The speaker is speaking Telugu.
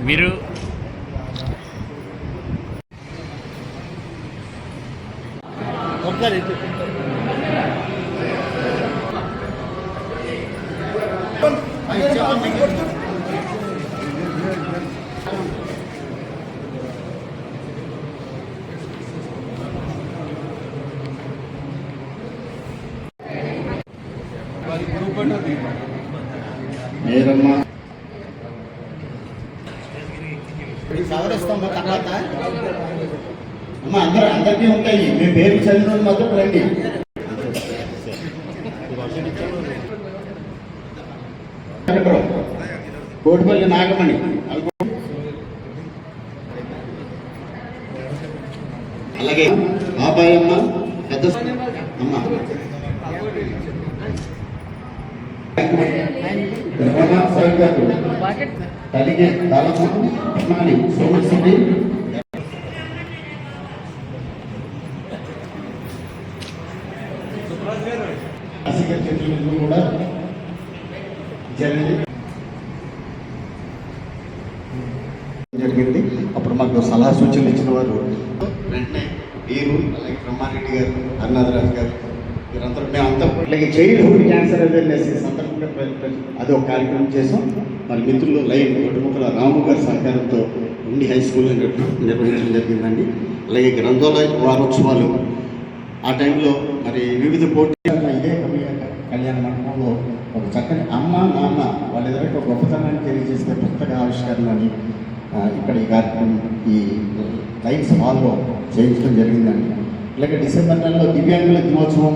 మీరు ఒకసారి మీరమ్మా సవరిస్తాం తర్వాత అమ్మా అందరికీ ఉంటాయి. మీ పేరు చదివిన మాత్రం రండి. కోటిపల్లి నాగమణి అలాగే బాబాయమ్మ పెద్ద అమ్మ కలిగే దాని సోమశెట్టి కూడా జరిగింది. అప్పుడు మాకు సలహా సూచనలు ఇచ్చిన వారు వెంటనే వీరు అలాగే బ్రహ్మారెడ్డి గారు, అరుణాథరాజు గారు, వీరందరూ మేమంతా అలాగే చైల్డ్హుడ్ క్యాన్సర్ అవేర్నెస్ సందర్భంగా అది ఒక కార్యక్రమం చేసాం. మరి మిత్రులు లైన్ ఒడ్డుముక్కల రాము గారి సహకారంతో ఉండి హై స్కూల్ నిర్వహించడం జరిగిందండి. అలాగే గ్రంథాలయ వారోత్సవాలు ఆ టైంలో మరి వివిధ పోటీలు ఇదే కళ్యాణ మండపంలో ఒక చక్కని అమ్మ నాన్న వాళ్ళెదరికి ఒక గొప్పతనాన్ని తెలియజేసే పుస్తక ఆవిష్కరణ అని ఇక్కడ ఈ కార్యక్రమం ఈ లైన్స్ హాల్లో చేయించడం జరిగిందండి. అలాగే డిసెంబర్ నెలలో దివ్యాంగుల దినోత్సవం